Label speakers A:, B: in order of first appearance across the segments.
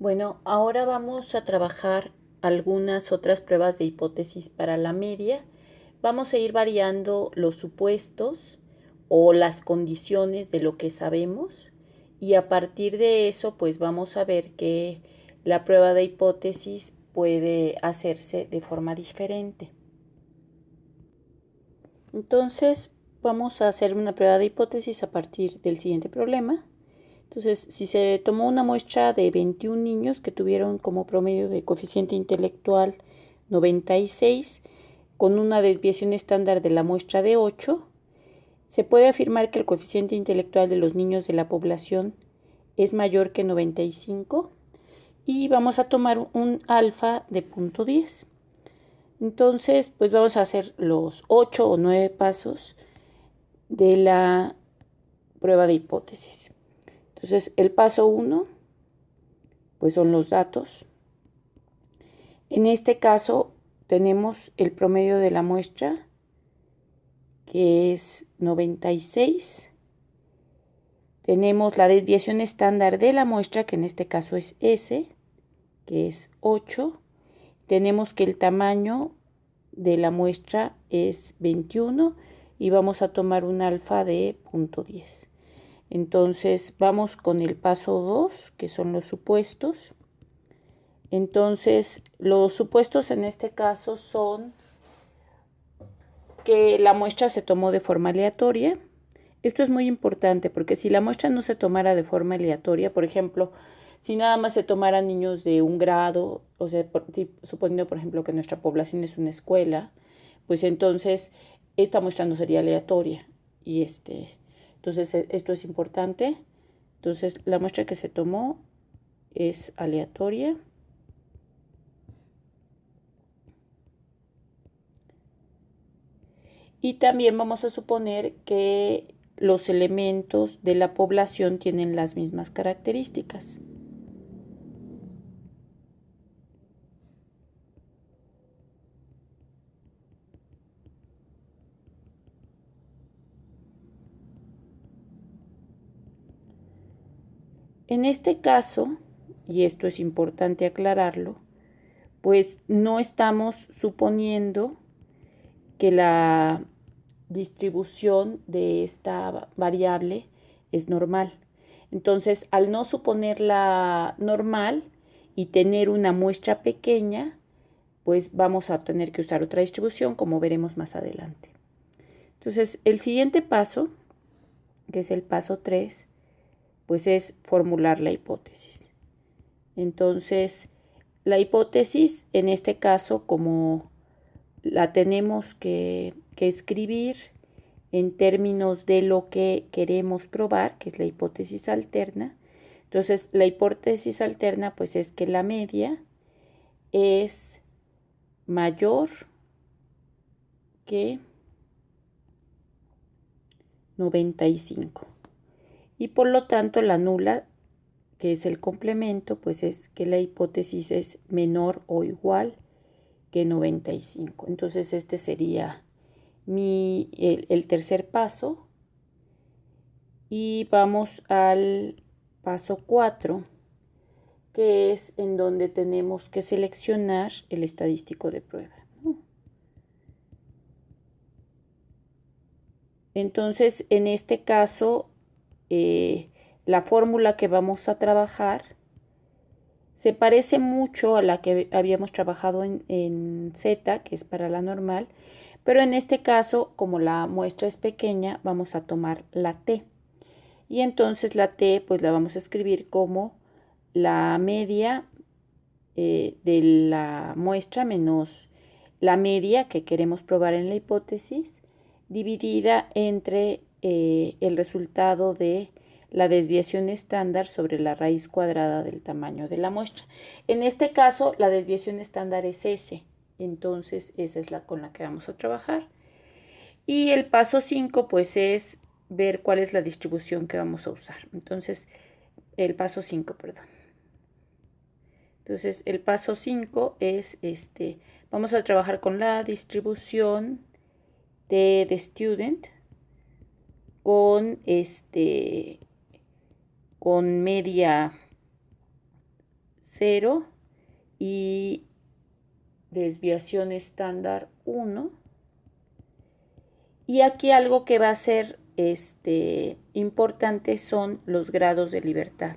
A: Bueno, ahora vamos a trabajar algunas otras pruebas de hipótesis para la media. Vamos a ir variando los supuestos o las condiciones de lo que sabemos y a partir de eso pues vamos a ver que la prueba de hipótesis puede hacerse de forma diferente. Entonces vamos a hacer una prueba de hipótesis a partir del siguiente problema. Entonces, si se tomó una muestra de 21 niños que tuvieron como promedio de coeficiente intelectual 96, con una desviación estándar de la muestra de 8, se puede afirmar que el coeficiente intelectual de los niños de la población es mayor que 95 y vamos a tomar un alfa de 0.10. Entonces, pues vamos a hacer los 8 o 9 pasos de la prueba de hipótesis. Entonces, el paso 1, pues son los datos. En este caso, tenemos el promedio de la muestra, que es 96. Tenemos la desviación estándar de la muestra, que en este caso es S, que es 8. Tenemos que el tamaño de la muestra es 21 y vamos a tomar un alfa de 0.10. Entonces vamos con el paso 2, que son los supuestos. Entonces los supuestos en este caso son que la muestra se tomó de forma aleatoria. Esto es muy importante porque si la muestra no se tomara de forma aleatoria, por ejemplo, si nada más se tomaran niños de un grado, o sea, suponiendo por ejemplo que nuestra población es una escuela, pues entonces esta muestra no sería aleatoria. Y entonces esto es importante. Entonces la muestra que se tomó es aleatoria. Y también vamos a suponer que los elementos de la población tienen las mismas características. En este caso, y esto es importante aclararlo, pues no estamos suponiendo que la distribución de esta variable es normal. Entonces, al no suponerla normal y tener una muestra pequeña, pues vamos a tener que usar otra distribución, como veremos más adelante. Entonces, el siguiente paso, que es el paso 3, pues es formular la hipótesis. Entonces, la hipótesis, en este caso, como la tenemos que escribir en términos de lo que queremos probar, que es la hipótesis alterna. Entonces, la hipótesis alterna, pues es que la media es mayor que 95. Y por lo tanto, la nula, que es el complemento, pues es que la hipótesis es menor o igual que 95. Entonces, este sería el tercer paso. Y vamos al paso 4, que es en donde tenemos que seleccionar el estadístico de prueba, ¿no? Entonces, en este caso, la fórmula que vamos a trabajar se parece mucho a la que habíamos trabajado en Z, que es para la normal, pero en este caso, como la muestra es pequeña, vamos a tomar la T. Y entonces la T, pues la vamos a escribir como la media de la muestra menos la media que queremos probar en la hipótesis, dividida entre el resultado de la desviación estándar sobre la raíz cuadrada del tamaño de la muestra. En este caso, la desviación estándar es S, entonces esa es la con la que vamos a trabajar. Y el paso 5, pues es ver cuál es la distribución que vamos a usar. Entonces, el paso 5, perdón. Entonces, el paso 5 es vamos a trabajar con la distribución de the student con con media 0 y desviación estándar 1. Y aquí algo que va a ser importante son los grados de libertad.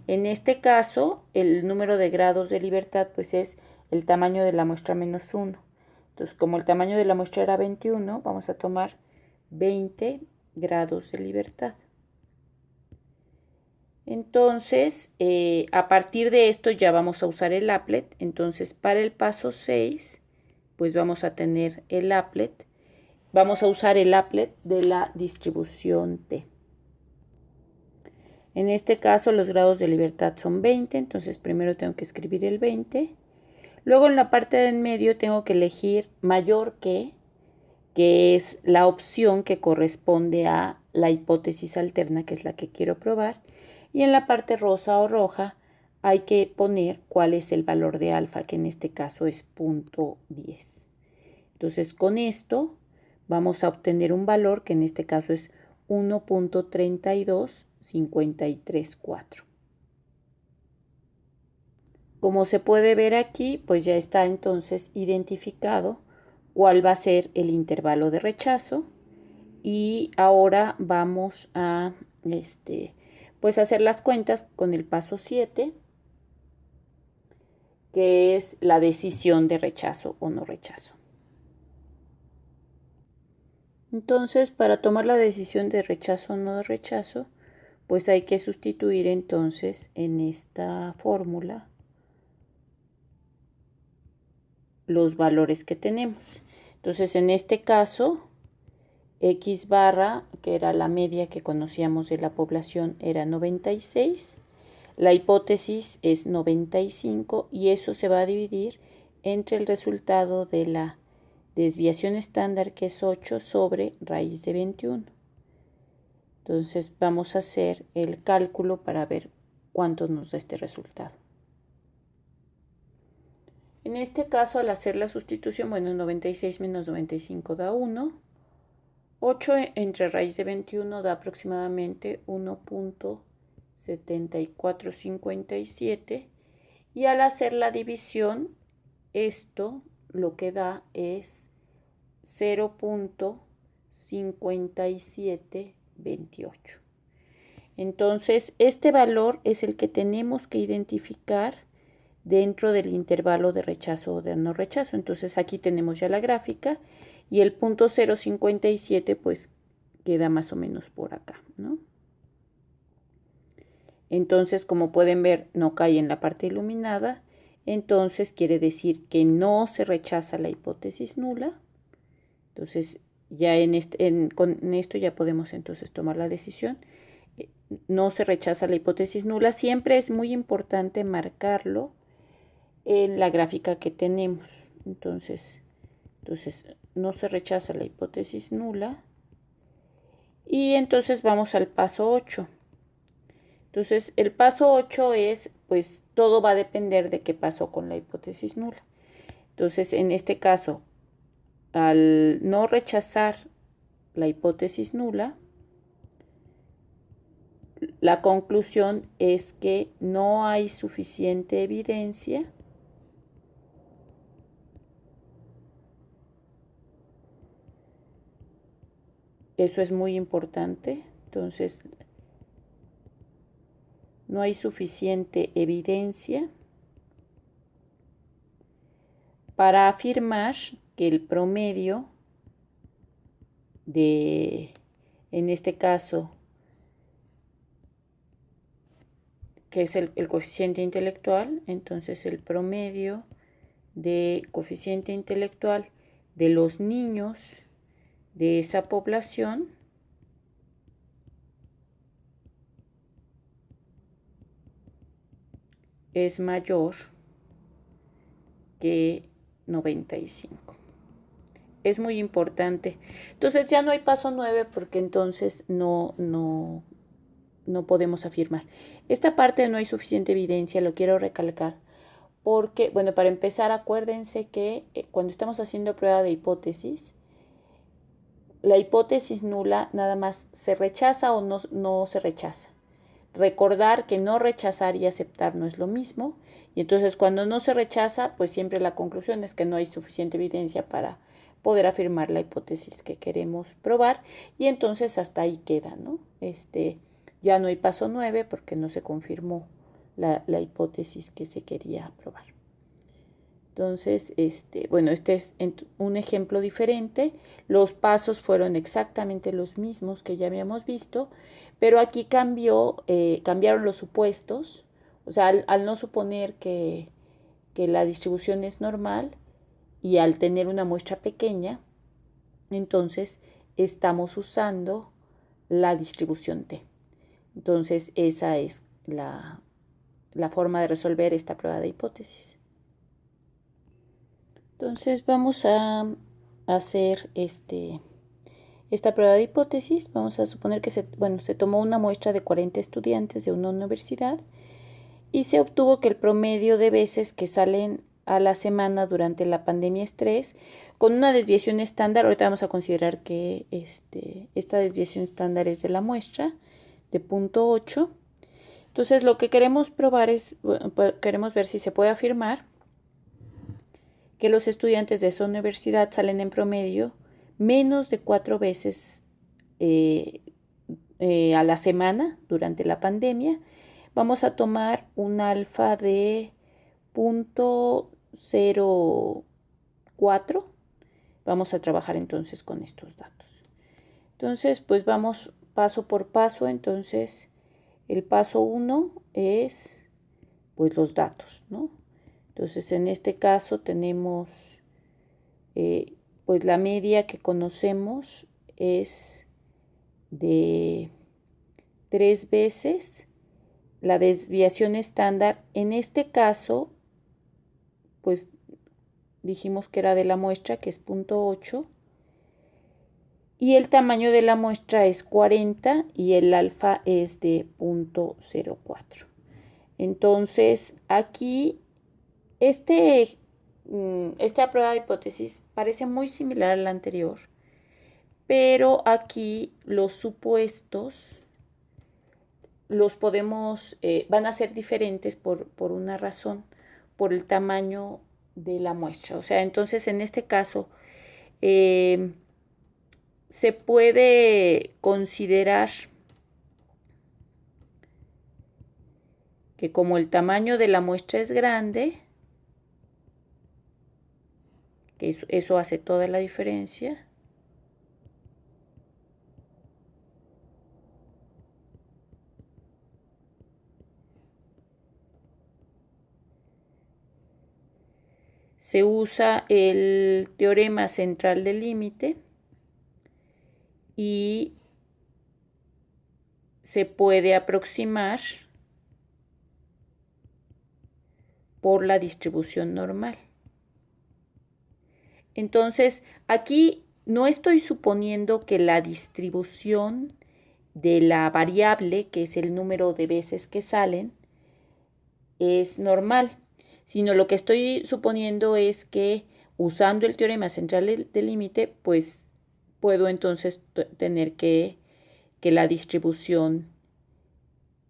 A: En este caso, el número de grados de libertad pues es el tamaño de la muestra menos 1. Entonces, como el tamaño de la muestra era 21, vamos a tomar 20 grados de libertad. Entonces, a partir de esto ya vamos a usar el applet. Entonces, para el paso 6, pues vamos a tener el applet. Vamos a usar el applet de la distribución T. En este caso, los grados de libertad son 20. Entonces, primero tengo que escribir el 20. Luego, en la parte de en medio, tengo que elegir mayor que es la opción que corresponde a la hipótesis alterna, que es la que quiero probar. Y en la parte rosa o roja hay que poner cuál es el valor de alfa, que en este caso es 0.10. Entonces, con esto vamos a obtener un valor que en este caso es 1.32534. Como se puede ver aquí, pues ya está entonces identificado cuál va a ser el intervalo de rechazo. Y ahora vamos a pues hacer las cuentas con el paso 7, que es la decisión de rechazo o no rechazo. Entonces, para tomar la decisión de rechazo o no rechazo, pues hay que sustituir entonces en esta fórmula los valores que tenemos. Entonces, en este caso, X barra, que era la media que conocíamos de la población, era 96. La hipótesis es 95 y eso se va a dividir entre el resultado de la desviación estándar, que es 8 sobre raíz de 21. Entonces vamos a hacer el cálculo para ver cuánto nos da este resultado. En este caso, al hacer la sustitución, bueno, 96 menos 95 da 1. 8 entre raíz de 21 da aproximadamente 1.7457 y al hacer la división, esto lo que da es 0.5728. Entonces, este valor es el que tenemos que identificar dentro del intervalo de rechazo o de no rechazo. Entonces, aquí tenemos ya la gráfica y el punto 0.57 pues queda más o menos por acá, ¿no? Entonces, como pueden ver, no cae en la parte iluminada. Entonces, quiere decir que no se rechaza la hipótesis nula. Entonces, ya con esto ya podemos entonces tomar la decisión. No se rechaza la hipótesis nula. Siempre es muy importante marcarlo en la gráfica que tenemos. Entonces no se rechaza la hipótesis nula. Y entonces vamos al paso 8. Entonces, el paso 8 es, pues, todo va a depender de qué pasó con la hipótesis nula. Entonces, en este caso, al no rechazar la hipótesis nula, la conclusión es que no hay suficiente evidencia Eso es muy importante. Entonces, no hay suficiente evidencia para afirmar que el promedio en este caso, que es el coeficiente intelectual, entonces el promedio de coeficiente intelectual de los niños de esa población es mayor que 95. Es muy importante. Entonces ya no hay paso 9 porque entonces no podemos afirmar. Esta parte no hay suficiente evidencia, lo quiero recalcar. Porque, bueno, para empezar, acuérdense que cuando estamos haciendo prueba de hipótesis, la hipótesis nula nada más se rechaza o no se rechaza. recordar que no rechazar y aceptar no es lo mismo. Y entonces cuando no se rechaza, pues siempre la conclusión es que no hay suficiente evidencia para poder afirmar la hipótesis que queremos probar. Y entonces hasta ahí queda, ¿no? Ya no hay paso 9 porque no se confirmó la hipótesis que se quería probar. Entonces, bueno, este es un ejemplo diferente. Los pasos fueron exactamente los mismos que ya habíamos visto, pero aquí cambiaron los supuestos. O sea, al no suponer que la distribución es normal y al tener una muestra pequeña, entonces estamos usando la distribución T. Entonces, esa es la forma de resolver esta prueba de hipótesis. Entonces vamos a hacer esta prueba de hipótesis. Vamos a suponer que se tomó una muestra de 40 estudiantes de una universidad y se obtuvo que el promedio de veces que salen a la semana durante la pandemia es 3, con una desviación estándar. Ahorita vamos a considerar que esta desviación estándar es de la muestra de 0.8. Entonces lo que queremos probar queremos ver si se puede afirmar que los estudiantes de esa universidad salen en promedio menos de 4 veces a la semana durante la pandemia. Vamos a tomar un alfa de 0.04. Vamos a trabajar entonces con estos datos. Entonces, pues vamos paso por paso. Entonces, el paso 1 es pues los datos, ¿no? Entonces, en este caso tenemos, pues la media que conocemos es de 3 veces la desviación estándar. En este caso, pues dijimos que era de la muestra, que es 0.8, y el tamaño de la muestra es 40 y el alfa es de 0.04. Entonces, aquí esta prueba de hipótesis parece muy similar a la anterior, pero aquí los supuestos van a ser diferentes por una razón, por el tamaño de la muestra. O sea, entonces en este caso se puede considerar que como el tamaño de la muestra es grande, que eso hace toda la diferencia. Se usa el teorema central del límite y se puede aproximar por la distribución normal. Entonces, aquí no estoy suponiendo que la distribución de la variable, que es el número de veces que salen, es normal, sino lo que estoy suponiendo es que usando el teorema central del límite, pues puedo entonces tener que la distribución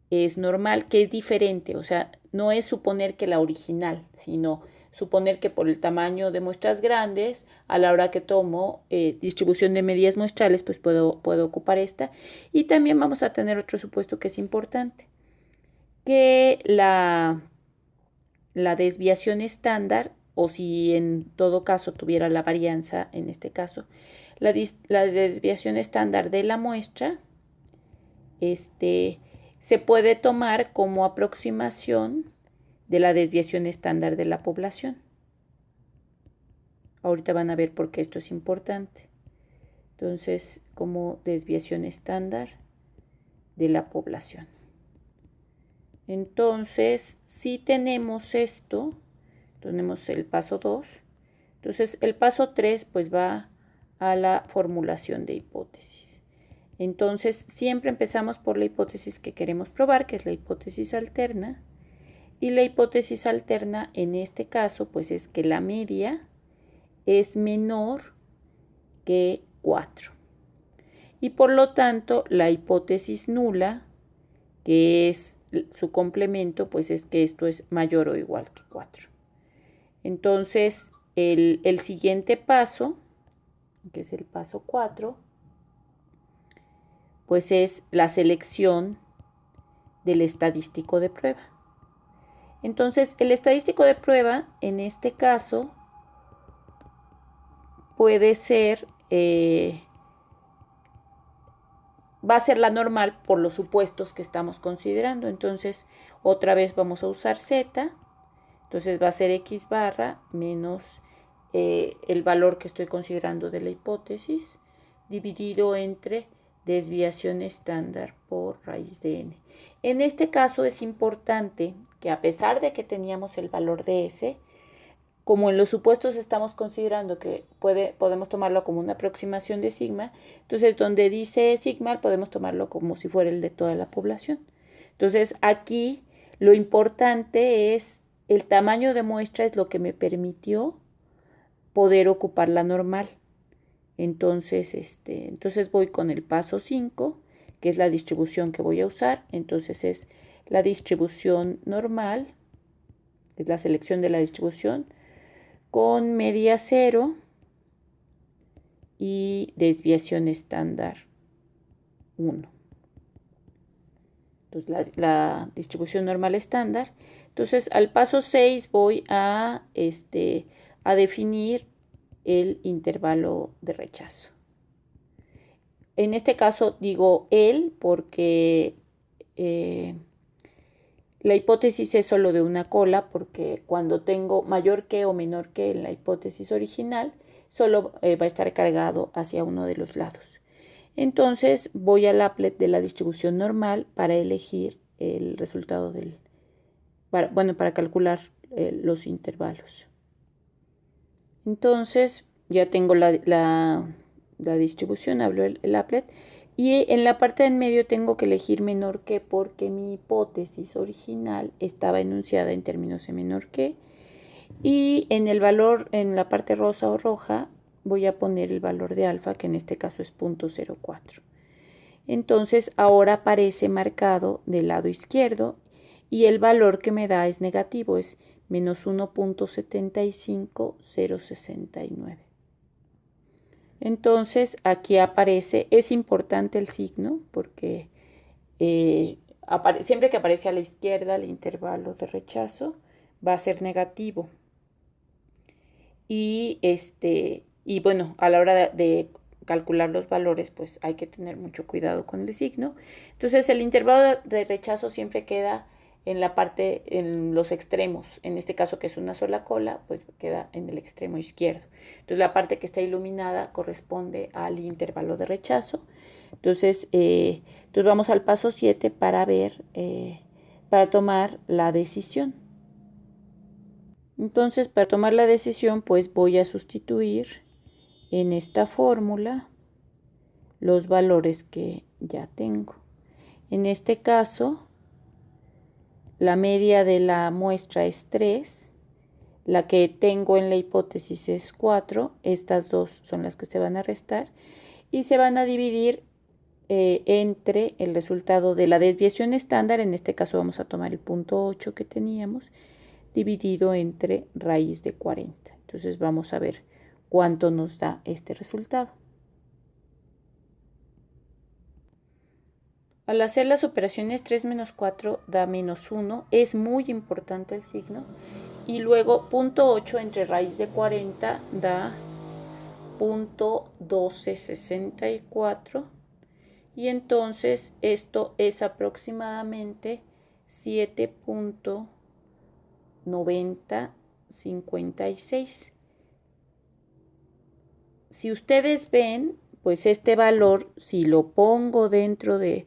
A: es normal, que es diferente. O sea, no es suponer que la original, sino suponer que por el tamaño de muestras grandes, a la hora que tomo distribución de medidas muestrales, pues puedo ocupar esta. Y también vamos a tener otro supuesto que es importante, que la desviación estándar, o si en todo caso tuviera la varianza, en este caso, la desviación estándar de la muestra, se puede tomar como aproximación de la desviación estándar de la población. Ahorita van a ver por qué esto es importante. Entonces, como desviación estándar de la población. Entonces, si tenemos esto, tenemos el paso 2. Entonces, el paso 3 pues va a la formulación de hipótesis. Entonces, siempre empezamos por la hipótesis que queremos probar, que es la hipótesis alterna. Y la hipótesis alterna en este caso pues es que la media es menor que 4. Y por lo tanto, la hipótesis nula que es su complemento, pues es que esto es mayor o igual que 4. Entonces, el siguiente paso, que es el paso 4, pues es la selección del estadístico de prueba. Entonces, el estadístico de prueba, en este caso, puede ser, va a ser la normal por los supuestos que estamos considerando. Entonces, otra vez vamos a usar z. Entonces va a ser x barra menos el valor que estoy considerando de la hipótesis dividido entre desviación estándar por raíz de n. En este caso es importante que a pesar de que teníamos el valor de s, como en los supuestos estamos considerando que podemos tomarlo como una aproximación de sigma, entonces donde dice sigma podemos tomarlo como si fuera el de toda la población. Entonces aquí lo importante es el tamaño de muestra, es lo que me permitió poder ocupar la normal. Entonces voy con el paso 5, que es la distribución que voy a usar. Entonces es la distribución normal, es la selección de la distribución, con media 0 y desviación estándar 1. Entonces la distribución normal estándar. Entonces al paso 6 voy a definir el intervalo de rechazo. En este caso digo el porque la hipótesis es solo de una cola, porque cuando tengo mayor que o menor que en la hipótesis original, solo va a estar cargado hacia uno de los lados. Entonces voy al applet de la distribución normal para elegir el resultado para calcular los intervalos. Entonces ya tengo la distribución, hablo el applet, y en la parte de en medio tengo que elegir menor que porque mi hipótesis original estaba enunciada en términos de menor que, y en el valor, en la parte rosa o roja, voy a poner el valor de alfa, que en este caso es 0.04. Entonces ahora aparece marcado del lado izquierdo y el valor que me da es negativo, es menos 1.75069. Entonces aquí aparece, es importante el signo porque siempre que aparece a la izquierda el intervalo de rechazo va a ser negativo. Y bueno, a la hora de calcular los valores, pues hay que tener mucho cuidado con el signo. Entonces el intervalo de rechazo siempre queda en la parte, en los extremos. En este caso, que es una sola cola, pues queda en el extremo izquierdo. Entonces la parte que está iluminada corresponde al intervalo de rechazo. Entonces vamos al paso 7 para ver, para tomar la decisión. Entonces, para tomar la decisión, pues voy a sustituir en esta fórmula los valores que ya tengo. En este caso, la media de la muestra es 3, la que tengo en la hipótesis es 4, estas dos son las que se van a restar y se van a dividir entre el resultado de la desviación estándar, en este caso vamos a tomar el 0.8 que teníamos, dividido entre raíz de 40. Entonces vamos a ver cuánto nos da este resultado. Al hacer las operaciones 3 menos 4 da menos 1, es muy importante el signo. Y luego 0.8 entre raíz de 40 da 0.1264. Y entonces esto es aproximadamente 7.9056. Si ustedes ven, pues este valor, si lo pongo dentro de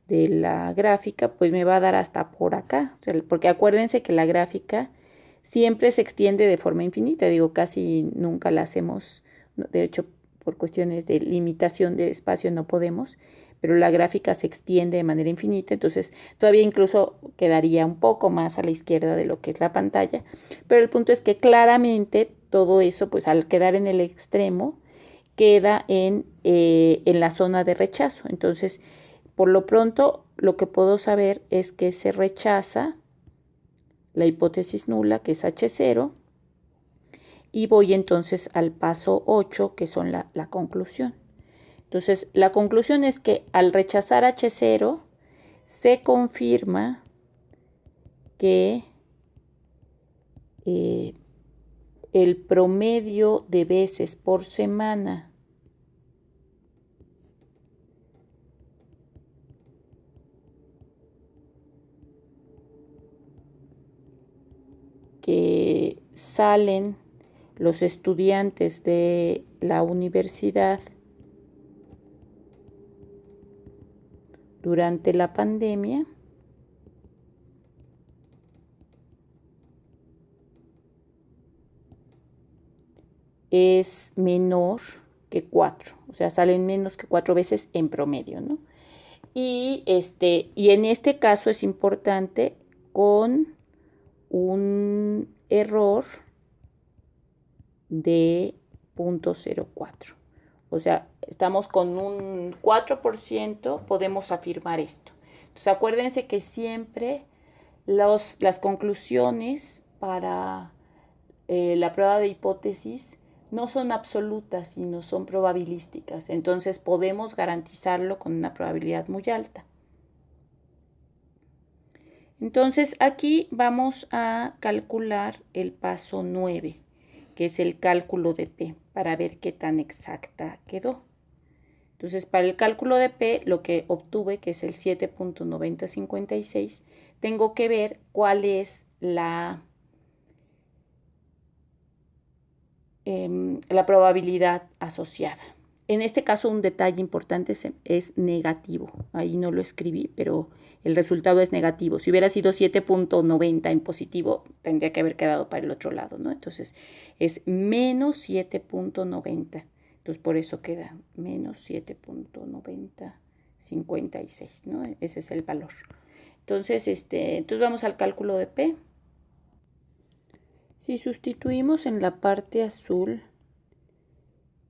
A: la gráfica, pues me va a dar hasta por acá, porque acuérdense que la gráfica siempre se extiende de forma infinita, digo, casi nunca la hacemos, de hecho, por cuestiones de limitación de espacio no podemos, pero la gráfica se extiende de manera infinita, entonces todavía incluso quedaría un poco más a la izquierda de lo que es la pantalla, pero el punto es que claramente todo eso, pues al quedar en el extremo, queda en la zona de rechazo. Entonces, por lo pronto, lo que puedo saber es que se rechaza la hipótesis nula, que es H0, y voy entonces al paso 8, que son la conclusión. Entonces, la conclusión es que al rechazar H0, se confirma que el promedio de veces por semana que salen los estudiantes de la universidad durante la pandemia es menor que 4, o sea, salen menos que 4 veces en promedio, ¿no? Y en este caso es importante con un error de 0.04. O sea, estamos con un 4%, podemos afirmar esto. Entonces, acuérdense que siempre las conclusiones para la prueba de hipótesis no son absolutas, sino son probabilísticas. Entonces, podemos garantizarlo con una probabilidad muy alta. Entonces, aquí vamos a calcular el paso 9, que es el cálculo de P, para ver qué tan exacta quedó. Entonces, para el cálculo de P, lo que obtuve, que es el 7.9056, tengo que ver cuál es la probabilidad asociada. En este caso, un detalle importante es negativo. Ahí no lo escribí, pero el resultado es negativo. Si hubiera sido 7.90 en positivo, tendría que haber quedado para el otro lado, ¿no? Entonces, es menos 7.90. Entonces, por eso queda menos 7.9056, ¿no? Ese es el valor. Entonces, entonces vamos al cálculo de P. Si sustituimos en la parte azul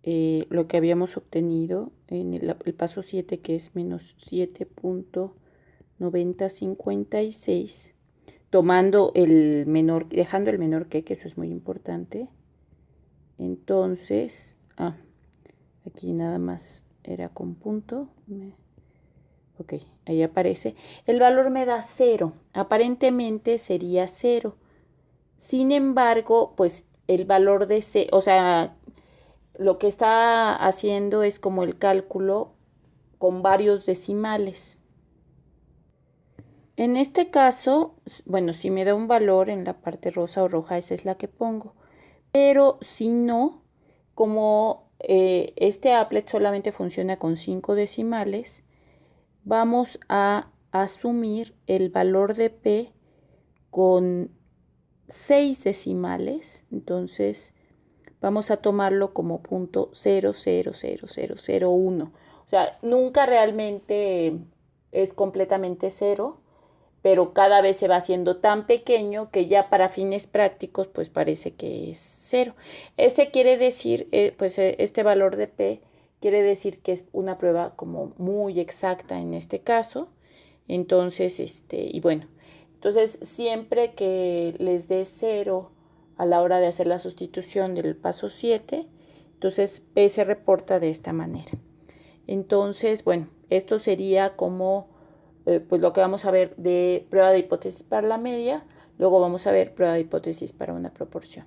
A: lo que habíamos obtenido en el paso 7, que es menos 7.9056, tomando el menor, dejando el menor que eso es muy importante. Entonces, aquí nada más era con punto. Ok, ahí aparece. El valor me da 0. Aparentemente sería 0. Sin embargo, pues el valor de C, o sea, lo que está haciendo es como el cálculo con varios decimales. En este caso, bueno, si me da un valor en la parte rosa o roja, esa es la que pongo. Pero si no, como este applet solamente funciona con 5 decimales, vamos a asumir el valor de P con 6 decimales. Entonces vamos a tomarlo como punto 0.00001. O sea, nunca realmente es completamente 0, pero cada vez se va haciendo tan pequeño que ya para fines prácticos pues parece que es 0. Este quiere decir, este valor de P quiere decir que es una prueba como muy exacta en este caso. Entonces, y bueno, entonces siempre que les dé 0 a la hora de hacer la sustitución del paso 7, entonces P se reporta de esta manera. Entonces, bueno, esto sería como pues lo que vamos a ver de prueba de hipótesis para la media, luego vamos a ver prueba de hipótesis para una proporción.